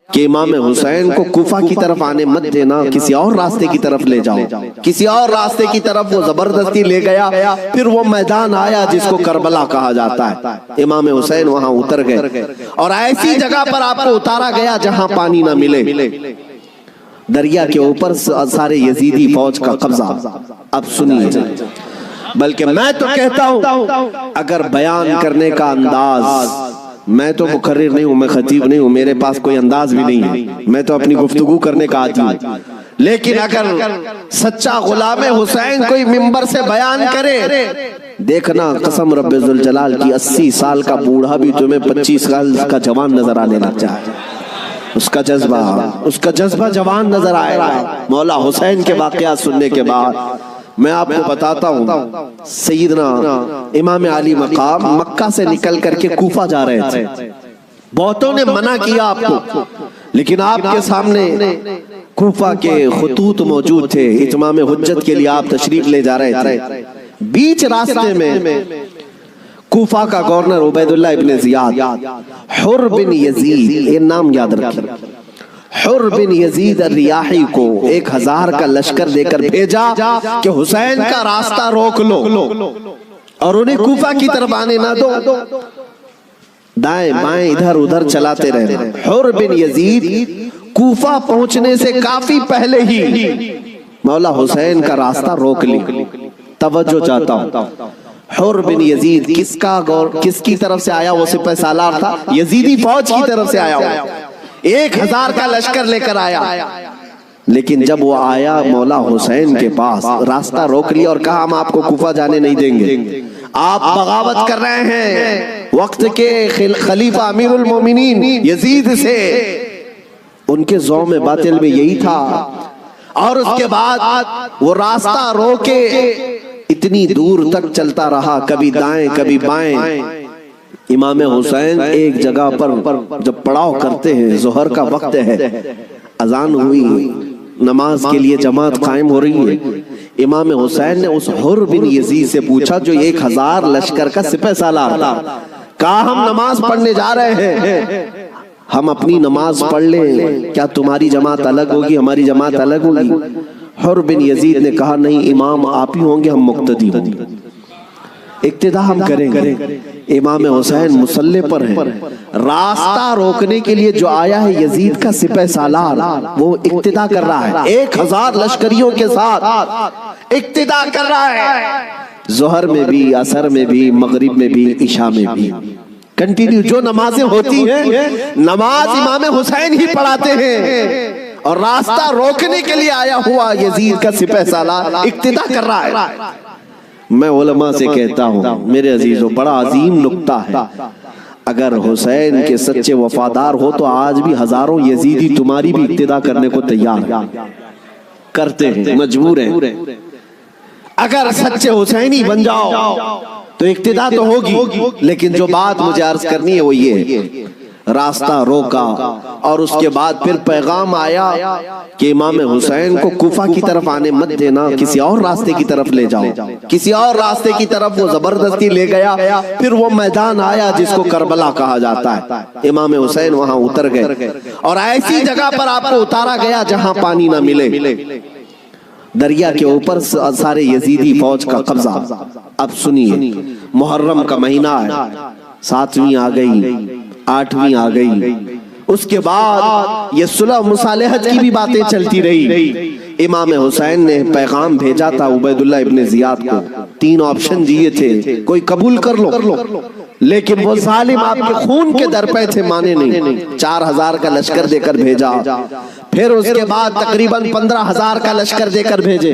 کہ امام حسین کو کوفہ کی طرف آنے مت دینا، کسی اور راستے کی طرف لے جاؤ، کسی اور راستے کی طرف وہ زبردستی لے گیا۔ پھر وہ میدان آیا جس کو کربلا کہا جاتا ہے، امام حسین وہاں اتر گئے اور ایسی جگہ پر آپ کو اتارا گیا جہاں پانی نہ ملے، دریا کے اوپر سارے یزیدی فوج کا قبضہ۔ اب سنیے، بلکہ میں تو کہتا ہوں اگر بیان کرنے کا انداز، میں تو مقرر نہیں ہوں، میں خطیب نہیں ہوں، میرے پاس کوئی انداز بھی نہیں ہے، میں تو اپنی گفتگو کرنے کا عادی ہوں، لیکن اگر سچا غلام حسین کوئی منبر سے بیان کرے، دیکھنا قسم رب ذوالجلال کی 80 سال کا بوڑھا بھی تمہیں 25 سال کا جوان نظر آنے لگ جائے، اس کا جذبہ جوان نظر آئے گا۔ مولا حسین کے واقعات سننے کے بعد میں آپ کو بتاتا ہوں، سیدنا امام علی مقام مکہ سے نکل کر کے کوفہ جا رہے تھے، بہتوں نے منع کیا آپ کو، لیکن آپ کے سامنے کوفہ کے خطوط موجود تھے، اتمام حجت کے لیے آپ تشریف لے جا رہے تھے۔ بیچ راستے میں کوفہ کا گورنر عبید اللہ ابن زیاد، حر بن یزید، یہ نام یاد رکھیں، حر بن یزید الریاحی کو 1000 کا لشکر دے کر بھیجا کہ حسین کا راستہ روک لو اور انہیں کوفہ کی طرف آنے نہ دو، دائیں بائیں ادھر ادھر چلاتے رہے۔ حر بن یزید کوفہ پہنچنے سے کافی پہلے ہی مولا حسین کا راستہ روک لی۔ توجہ چاہتا ہوں، حر بن یزید کس کی طرف سے آیا؟ وہ سپہ سالار تھا، یزیدی فوج کی طرف سے آیا ہوا، 1000 کا لشکر لے کر آیا، لیکن جب وہ آیا مولا حسین کے پاس، راستہ روک لیا اور کہا ہم آپ کو کوفہ جانے نہیں دیں گے، آپ بغاوت کر رہے ہیں وقت کے خلیفہ امیر المومنین یزید سے۔ ان کے ذوم باطل میں یہی تھا، اور اس کے بعد وہ راستہ روکے اتنی دور تک چلتا رہا، کبھی دائیں کبھی بائیں۔ امام حسین ایک جگہ پر جب پڑاؤ کرتے ہیں، ظہر کا وقت ہے، اذان ہوئی، نماز کے لیے جماعت قائم ہو رہی ہے، امام حسین نے اس حر بن یزید سے پوچھا جو 1000 لشکر کا سپہ سالار تھا، کہا ہم نماز پڑھنے جا رہے ہیں، ہم اپنی نماز پڑھ لیں، کیا تمہاری جماعت الگ ہوگی ہماری جماعت الگ ہوگی؟ حر بن یزید نے کہا نہیں، امام آپ ہی ہوں گے، ہم مقتدی ہوں گے، اقتداء ہم کریں گے۔ امام حسین مسلح پر ہیں، راستہ روکنے کے لیے جو آیا ہے یزید کا سپہ سالار، وہ اقتداء کر رہا ہے، 1000 لشکریوں کے ساتھ اقتداء کر رہا ہے، ظہر میں بھی، عصر میں بھی، مغرب میں بھی، عشاء میں بھی، کنٹینیو جو نمازیں ہوتی ہیں نماز امام حسین ہی پڑھاتے ہیں، اور راستہ روکنے کے لیے آیا ہوا یزید کا سپہ سالار اقتداء کر رہا ہے۔ میں علماء سے کہتا ہوں میرے عزیزوں، بڑا عظیم نکتہ ہے، اگر حسین کے سچے وفادار ہو تو آج بھی ہزاروں یزیدی تمہاری بھی اقتداء کرنے کو تیار ہیں، کرتے ہیں، مجبور ہیں۔ اگر سچے حسینی بن جاؤ تو اقتداء تو ہوگی، لیکن جو بات مجھے عرض کرنی ہے وہ یہ ہے، راستہ روکا اور اس کے بعد پھر پیغام آیا کہ امام حسین کو کوفہ کی طرف آنے مت دینا، کسی اور راستے کی طرف لے جاؤ، کسی اور راستے کی طرف وہ زبردستی لے گیا۔ پھر وہ میدان آیا جس کو کربلا کہا جاتا ہے، امام حسین وہاں اتر گئے اور ایسی جگہ پر آپ کو اتارا گیا جہاں پانی نہ ملے، دریا کے اوپر سارے یزیدی فوج کا قبضہ۔ اب سنیے، محرم کا مہینہ ہے، 7ویں آ گئی، 8ویں آ گئی، اس کے بعد یہ صلح مصالحت کی بھی باتیں چلتی رہی۔ امام حسین نے پیغام بھیجا تھا عبید اللہ ابن زیاد کو، 3 آپشن دیے تھے، کوئی قبول کر لو، لیکن وہ ظالم آپ کے خون کے در پہ تھے، مانے نہیں، 4000 کا لشکر دے کر بھیجا، پھر اس کے بعد تقریباً 15000 کا لشکر دے کر بھیجے،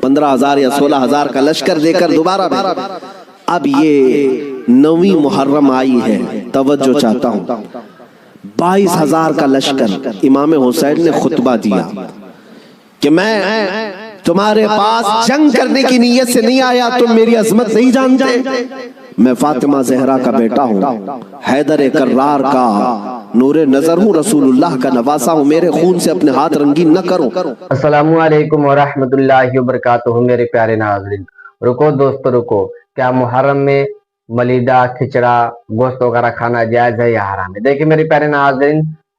15000 یا 16000 کا لشکر دے کر دوبارہ بھیجا۔ اب یہ 9ویں محرم آئی ہے، توجہ چاہتا ہوں، 22000 کا لشکر، امام حسین نے خطبہ دیا کہ میں تمہارے پاس جنگ کرنے کی نیت سے نہیں آیا، تم میری عظمت نہیں جانتے، میں فاطمہ زہرا کا بیٹا ہوں، حیدر کرار کا نور نظر ہوں، رسول اللہ کا نواسا ہوں، میرے خون سے اپنے ہاتھ رنگین نہ کرو۔ السلام علیکم ورحمۃ اللہ وبرکاتہ۔ میرے پیارے ناظرین، رکو دوستو رکو، کیا محرم میں ملیدہ، کھچڑا، گوشت وغیرہ کھانا جائز ہے یا حرام ہے؟ دیکھیں میرے پیارے ناظرین،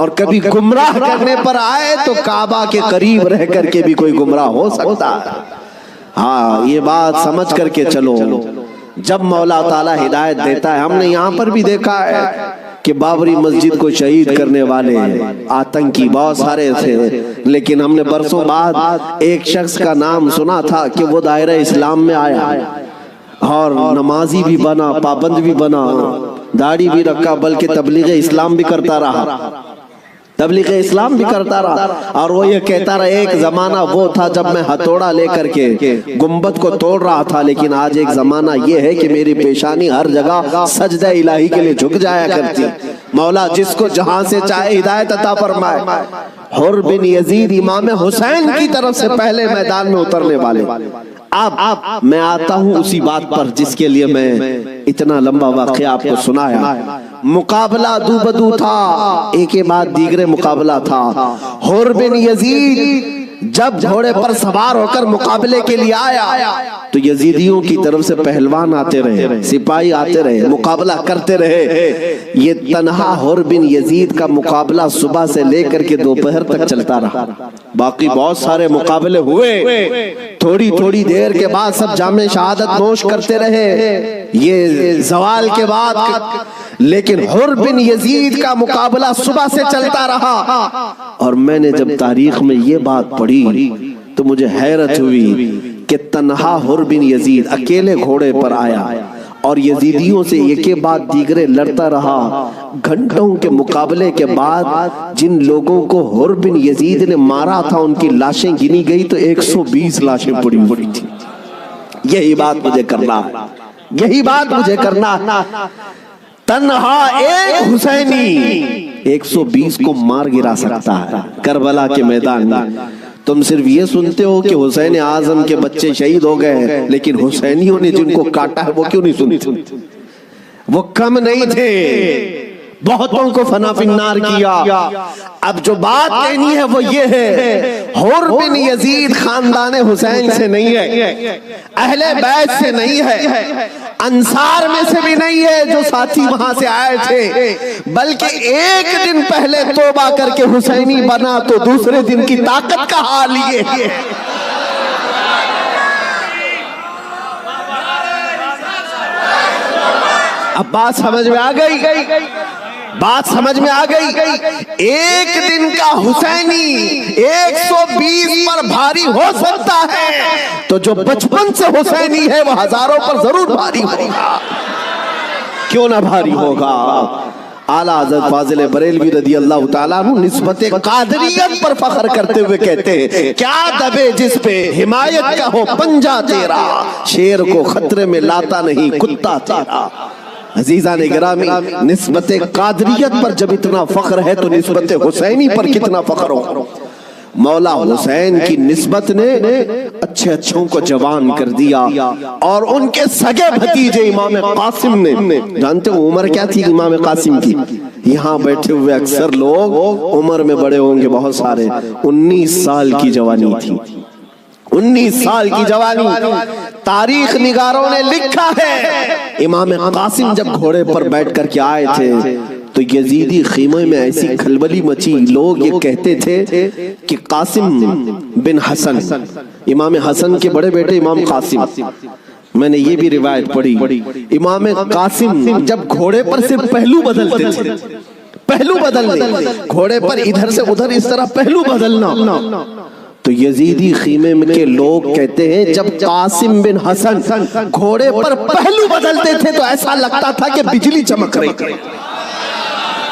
اور کبھی گمراہ کرنے پر آئے تو کعبہ کے قریب رہ کر کے بھی کوئی گمراہ ہو سکتا ہے۔ ہاں یہ بات سمجھ کر کے چلو، جب مولا تعالیٰ ہدایت دیتا ہے، ہم نے یہاں پر بھی دیکھا ہے کہ بابری مسجد کو شہید کرنے والے آتنکی بہت سارے تھے، لیکن ہم نے برسوں بعد ایک شخص کا نام سنا تھا کہ وہ دائرہ اسلام میں آیا اور نمازی بھی بنا، پابند بھی بنا، داڑھی بھی رکھا، بلکہ تبلیغ اسلام بھی کرتا رہا، تبلیغ اسلام بھی کرتا رہا، اور وہ یہ کہتا رہا ایک زمانہ وہ تھا جب میں ہتھوڑا لے کر کے گنبد کو توڑ رہا تھا، لیکن آج ایک زمانہ یہ ہے کہ میری پیشانی ہر جگہ سجدہ الہی کے لیے جھک جایا کرتی۔ مولا جس کو جہاں سے چاہے ہدایت عطا فرمائے۔ حر بن یزید امام حسین کی طرف سے پہلے میدان میں اترنے والے۔ اب میں آتا ہوں اسی بات پر جس کے لیے میں اتنا لمبا واقعہ آپ کو سنایا۔ مقابلہ دو بدو تھا، ایک کے بعد دیگرے مقابلہ تھا۔ حر بن یزید جب گھوڑے پر سوار ہو کر مقابلے کے لیے آیا تو یزیدیوں کی طرف سے پہلوان آتے رہے، سپاہی آتے رہے، مقابلہ کرتے رہے۔ یہ تنہا حر بن یزید کا مقابلہ صبح سے لے کر کے دوپہر تک چلتا رہا۔ باقی بہت سارے مقابلے ہوئے، تھوڑی تھوڑی دیر کے بعد سب جام شہادت نوش کرتے رہے، یہ زوال کے بعد، لیکن حر بن یزید کا مقابلہ صبح سے چلتا رہا۔ اور میں نے جب تاریخ میں یہ بات پڑھی تو مجھے حیرت ہوئی کہ تنہا حر بن یزید اکیلے گھوڑے پر آیا اور یزیدیوں سے ایک کے بعد دیگرے لڑتا رہا۔ گھنٹوں کے مقابلے کے بعد جن لوگوں کو حر بن یزید نے مارا تھا ان کی لاشیں گنی گئی تو 120 لاشیں پڑی ہوئی تھی۔ یہی بات مجھے کرنا ہے، یہی بات مجھے کرنا ہے۔ تنہا ایک حسینی 120 کو مار گرا سکتا ہے کربلا کے میدان میں۔ تم صرف یہ سنتے ہو کہ حسین اعظم کے بچے شہید ہو گئے، لیکن حسینیوں نے جن کو کاٹا ہے وہ کیوں نہیں سنتے؟ وہ کم نہیں تھے، بہتوں کو فنا فی النار کیا۔ اب جو بات کہنی ہے وہ یہ ہے، حر بن یزید خاندان حسین سے نہیں ہے، اہل بیت سے نہیں ہے، انصار میں سے بھی نہیں ہے جو ساتھی وہاں سے آئے تھے، بلکہ ایک دن پہلے توبہ کر کے حسینی بنا تو دوسرے دن کی طاقت کا حال یہ ہے۔ اب بات سمجھ میں آ گئی، بات سمجھ میں آ گئی۔ ایک دن کا حسینی 120 پر بھاری ہو سکتا ہے تو جو بچپن سے حسینی ہے وہ ہزاروں پر ضرور بھاری ہوگا، کیوں نہ بھاری ہوگا۔ اعلیٰ حضرت فاضل بریلوی رضی اللہ تعالیٰ عنہ نسبت قادریت پر فخر کرتے ہوئے کہتے ہیں، کیا دبے جس پہ حمایت کا ہو پنجہ تیرا، شیر کو خطرے میں لاتا نہیں کتا تیرا۔ عزیزان گرامی، نسبت قادریت پر جب اتنا فخر ہے تو نسبت حسینی پر کتنا فخر ہو۔ مولا حسین کی نسبت نے اچھے اچھوں کو جوان کر دیا، اور ان کے سگے بھتیجے امام قاسم نے، جانتے ہو عمر کیا تھی امام قاسم کی؟ یہاں بیٹھے ہوئے اکثر لوگ عمر میں بڑے ہوں گے بہت سارے، 19 سال کی جوانی تھی، 19 سال کی جوانی۔ تاریخ نگاروں نے لکھا ہے امام قاسم جب گھوڑے پر بیٹھ کر کے آئے تھے تو یزیدی خیمے میں ایسی کھلبلی مچی، لوگ یہ کہتے تھے کہ قاسم بن حسن، امام حسن کے بڑے بیٹے امام قاسم، میں نے یہ بھی روایت پڑھی، امام قاسم جب گھوڑے پر صرف پہلو بدلتے تھے، پہلو بدلنے، گھوڑے پر ادھر سے ادھر اس طرح پہلو بدلنا، تو یزیدی خیمے کے لوگ کہتے ہیں جب قاسم بن حسن گھوڑے پر پہلو بدلتے تھے تو ایسا لگتا تھا کہ بجلی چمک رہی ہے،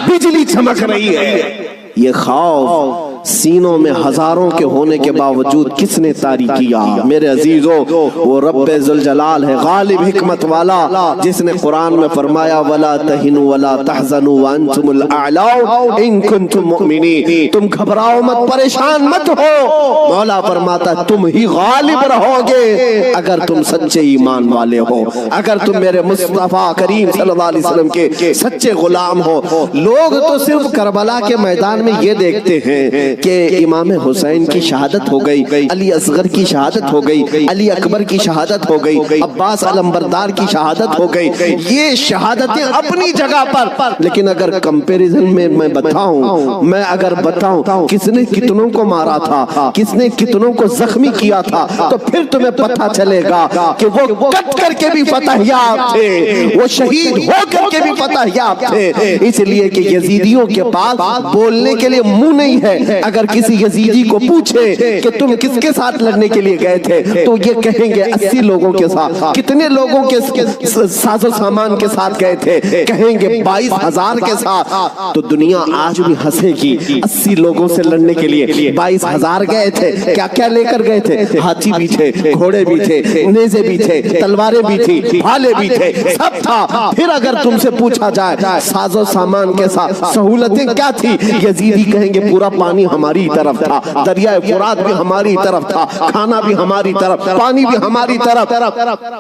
بجلی چمک رہی ہے۔ یہ خوف سینوں میں ہزاروں کے ہونے کے باوجود کس نے طاری کیا؟ میرے عزیزو، وہ رب ذوالجلال ہے، غالب حکمت والا، جس نے قرآن میں فرمایا وَلَا تَهِنُوا وَلَا تَحْزَنُوا وَأَنْتُمُ الْأَعْلَوْنَ إِن كُنتُم مُؤْمِنِينَ، تم گھبراؤ مت، پریشان مت ہو، مولا فرماتا تم ہی غالب رہو گے اگر تم سچے ایمان والے ہو، اگر تم میرے مصطفیٰ کریم صلی اللہ علیہ وسلم کے سچے غلام ہو۔ لوگ تو صرف کربلا کے میدان میں یہ دیکھتے ہیں کہ امام حسین کی شہادت ہو گئی، علی اصغر کی شہادت ہو گئی، علی اکبر کی شہادت ہو گئی، عباس علمبردار کی شہادت ہو گئی، یہ شہادتیں اپنی جگہ پر، لیکن اگر کمپیریزن میں بتاؤں، میں اگر بتاؤں کس نے کتنوں کو مارا تھا، کس نے کتنوں کو زخمی کیا تھا، تو پھر تمہیں پتہ چلے گا کہ وہ کٹ کر کے بھی فتح یاب تھے، وہ شہید ہو کر کے بھی فتح یاب تھے۔ اس لیے کہ یزیدیوں کے پاس بولنے کے لیے منہ نہیں ہے۔ اگر کسی یزیدی کو پوچھے کہ تم کس کے ساتھ لڑنے کے لیے گئے تھے تو یہ کہیں گے 80 لوگوں کے ساتھ۔ کتنے لوگوں کے ساز و سامان کے ساتھ گئے تھے؟ کہیں گے 22,000 کے ساتھ۔ تو دنیا آج بھی ہنسے گی 80 لوگوں سے لڑنے کے لیے 22,000 گئے تھے، کیا کیا لے کر گئے تھے؟ ہاتھی بھی تھے، گھوڑے بھی تھے، نیزے بھی تھے، تلواریں بھی تھی، بھالے بھی تھے، سب تھا۔ پھر اگر تم سے پوچھا جائے ساز و سامان کے ساتھ سہولتیں کیا تھی، یزیدی کہیں گے پورا پانی ہماری طرف تھا، دریائے فرات بھی ہماری طرف تھا، کھانا بھی ہماری طرف، پانی بھی ہماری طرف۔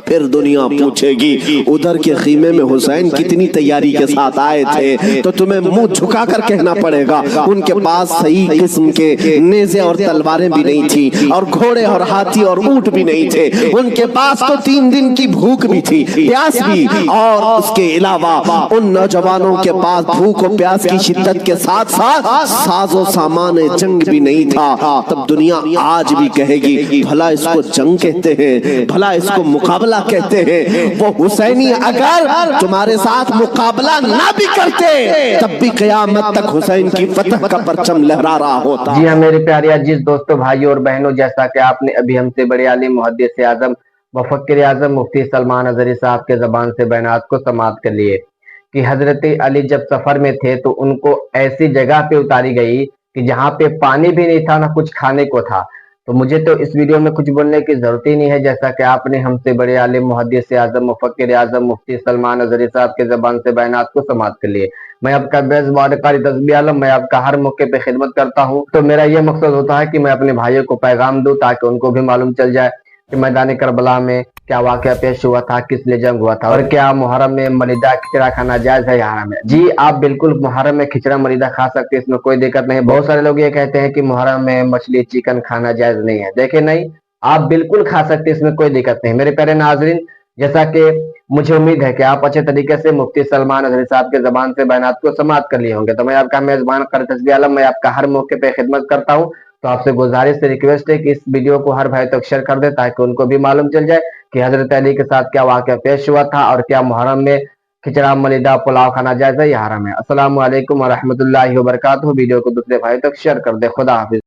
پھر دنیا پوچھے گی ادھر کے خیمے میں حسین کتنی تیاری کے ساتھ آئے تھے، تو تمہیں منہ جھکا کر کہنا پڑے گا ان کے پاس صحیح قسم کے نیزے اور تلواریں بھی نہیں تھی، اور گھوڑے اور ہاتھی اور اونٹ بھی نہیں تھے، ان کے پاس تو 3 دن کی بھوک بھی تھی، پیاس بھی، اور اس کے علاوہ ان نوجوانوں کے پاس بھوک و پیاس کی شدت کے ساتھ ساتھ ساز و سامان جنگ بھی نہیں تھا۔ تب دنیا آج بھی کہے گی بھلا اس کو جنگ کہتے ہیں، بھلا اس کو مقابلہ کہتے ہیں۔ وہ حسینی اگر تمہارے ساتھ مقابلہ نہ بھی کرتے تب بھی قیامت تک حسین کی فتح کا پرچم لہرا رہا ہوتا۔ جی ہاں میرے پیارے عزیز دوستو، بھائیوں اور بہنوں، جیسا کہ آپ نے ابھی ہم سے بڑے عالم محدث اعظم مفکر اعظم مفتی سلمان اظہری صاحب کے زبان سے بیانات کو سماعت کر لیے کہ حضرت علی جب سفر میں تھے تو ان کو ایسی جگہ پہ اتاری گئی کہ جہاں پہ پانی بھی نہیں تھا نہ کچھ کھانے کو تھا۔ تو مجھے تو اس ویڈیو میں کچھ بولنے کی ضرورت ہی نہیں ہے، جیسا کہ آپ نے ہم سے بڑے عالم محدث اعظم مفکر اعظم مفتی سلمان اظہری صاحب کے زبان سے بیانات کو سماعت کر لیے۔ میں آپ کا بیزبان قاری تسبیح عالم، میں آپ کا ہر موقع پہ خدمت کرتا ہوں، تو میرا یہ مقصد ہوتا ہے کہ میں اپنے بھائیوں کو پیغام دوں تاکہ ان کو بھی معلوم چل جائے کہ میدان کربلا میں کیا واقعہ پیش ہوا تھا، کس لیے جنگ ہوا تھا، اور کیا محرم میں ملیدہ کھچڑا کھانا جائز ہے یا حرام ہے۔ جی آپ بالکل محرم میں کھچڑا ملیدہ کھا سکتے ہیں، اس میں کوئی دقت نہیں۔ بہت سارے لوگ یہ کہتے ہیں کہ محرم میں مچھلی چکن کھانا جائز نہیں ہے، دیکھیں نہیں، آپ بالکل کھا سکتے ہیں، اس میں کوئی دقت نہیں۔ میرے پیارے ناظرین، جیسا کہ مجھے امید ہے کہ آپ اچھے طریقے سے مفتی سلمان اظہری صاحب کے زبان سے بیانات کو سماعت کر لیے ہوں گے، تو میں آپ کا میزبان قاری تسبیح عالم، میں آپ کا ہر موقع پہ خدمت کرتا ہوں۔ تو آپ سے گزارش سے ریکویسٹ ہے کہ اس ویڈیو کو ہر بھائی تک شیئر کر دیں تاکہ ان کو بھی معلوم چل جائے کہ حضرت علی کے ساتھ کیا واقعہ پیش ہوا تھا، اور کیا محرم میں کھچڑا ملیدہ پلاؤ کھانا جائز ہے یا حرام ہے۔ السلام علیکم ورحمۃ اللہ وبرکاتہ۔ ویڈیو کو دوسرے بھائی تک شیئر کر دیں۔ خدا حافظ۔